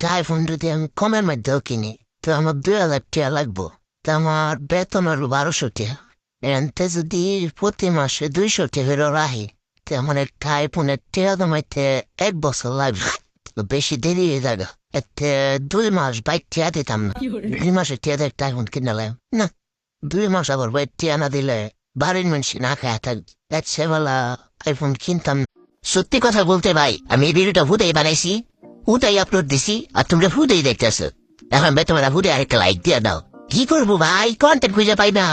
একটা আইফোন যদি আমি কমের মধ্যেও কিনি তো আমার 2,000 টাকা লাগবো। তো আমার বেতন হলো 1200 টাকা। এনতে যদি প্রতি মাসে 200 টাকা রাখি তো আমার একটা আইফোনের টাকা জমাইতে 1 বছর লাগবে। তো বেশি দেরি হয়ে যাবে। এতে 2 মাস বাইক টাকা দিতাম না। 2 মাসের টাকা একটা আইফোন কিনলাম না। 2 মাস আবার বাইক টাকা না দিলে বাড়ির মানুষ না খায় থাকবে। এর সেবেলা আইফোন কিনতাম না। সত্যি কথা বলতে ভাই, আমি এই ভিডিওটা হুদেই বানাইছি, হুদাই আপলোড দিছি, আর তোমরা হুদেই দেখতেছো। এখন ভাই তোমরা হুদে আরেকটা লাইক দিয়ে দাও। কি করবো ভাই, কন্টেন্ট খুঁজে পাই না।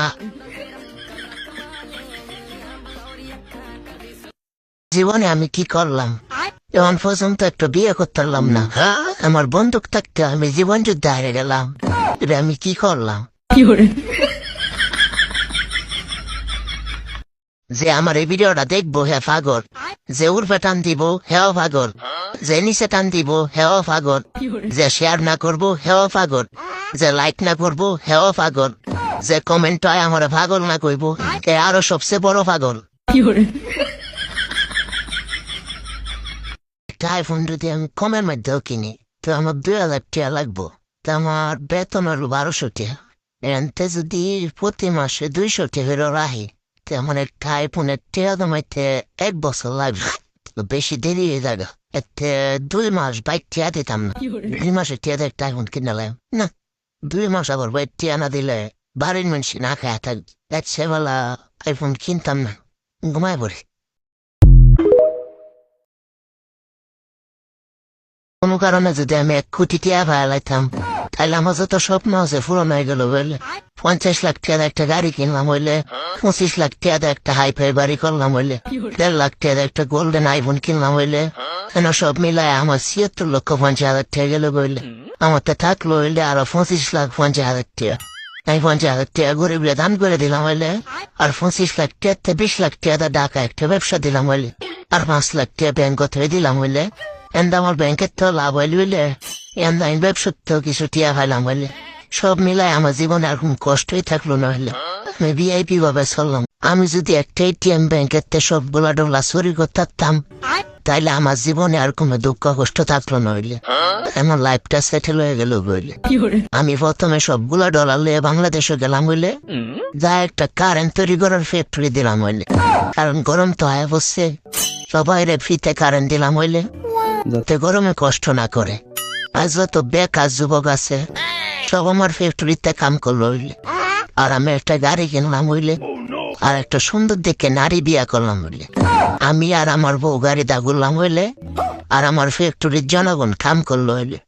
জীবনে আমি কি করলাম, এখন পর্যন্ত একটা বিয়ে করতে পারলাম না। আমার বন্দুক থাকতে আমি জীবন যুদ্ধে হারে গেলাম। এটা আমি কি করলাম? যে আমার এই ভিডিওটা দেখবো হে পাগল, যে উর্ফে টান দিব হেও পাগল, যে নিচে টান দিব হেও পাগল, যে শেয়ার না করবো হেও পাগল, যে লাইক না করবো হেও পাগল, যে কমেন্ট হয় আমার পাগল না কইব এ আরো সবচেয়ে বড় পাগল। একটা আইফোন যদি আমি কমের মধ্যেও কিনি তো আমার 2,000 টাকা লাগবো। তো আমার বেতন হলো 1200 টাকা। এনতে যদি প্রতি মাসে 200 টাকা রাখি তো আমার একটা আইফোনের টাকা জমাইতে 1 বছর লাগবে। তো বেশি দেরি হয়ে যাবে। এতে 2 মাস বাইক টাকা দিতাম না। 2 মাসের টাকা একটা আইফোন কিনলাম না। 2 মাস আবার বাইক টাকা না দিলে বাড়ির মানুষ না খায় থাকবে। এক সেবেলা আইফোন কিনতাম না, ঘুমায় পড়ি। কোনো কারণে যদি আমি 1 কোটি টাকা ভাড়াইতাম তাহলে আমার যত স্বপ্ন আছে পূরণ হয়ে গেল বলে। 50 লাখ টাকা একটা গাড়ি কিনলাম হইলে, 25 লাখ টাকা একটা হাইফাই বাড়ি করলাম হইলে, 1.5 লাখ টাকা একটা গোল্ডেন আইফোন কিনলাম হইলে, সব মিলায় আমার 76,50,000 টাকা গেল বইলে। আমার তো থাকলো হইলে আরো 25,50,000 টাকা। আমি 50,000 টাকা গরিবরে দান করে দিলাম হইলে, আর 25 লাখ টাকা 20 লাখ টাকা ঢাকা একটা ব্যবসা দিলাম হইলে, আর 5 লাখ টাকা ব্যাংক থেকে দিলাম হইলে, আমার ব্যাংকের তো লাভ হইলে আমি ব্যবসার তো কিছু টিয়া খাইলাম হইলে, সব মিলাই আমার জীবনে আর কোন কষ্টই থাকলো না হইলে। আমি ভিআইপি ভাবে চললাম। আমি যদি একটা এটিএম ব্যাংকের সবগুলা ডলা চুরি করতাম তাইলে আমার জীবনে আর কোনো দুঃখ কষ্ট থাকলো না হইলে, আমার লাইফটা সেটেল হয়ে গেল বইলে। আমি প্রথমে সবগুলা ডলার লিয়ে বাংলাদেশে গেলাম হইলে, যা একটা কারেন্ট তৈরি করার ফ্যাক্টরি দিলাম হইলে, কারণ গরম তো হয় বসছে, সবাই ফ্রিতে কারেন্ট দিলাম হইলে যাতে গরমে কষ্ট না করে। আজ যত বেকার যুবক আছে সব আমার ফ্যাক্টরিতে কাম করলো হইলে, আর আমি একটা গাড়ি কিনলাম হইলে, আর একটা সুন্দর দেখে নারী বিয়া করলাম হইলে, আমি আর আমার বউ গাড়ি দাগুলাম হইলে, আর আমার ফ্যাক্টরির জনগণ কাম করলো হইলে।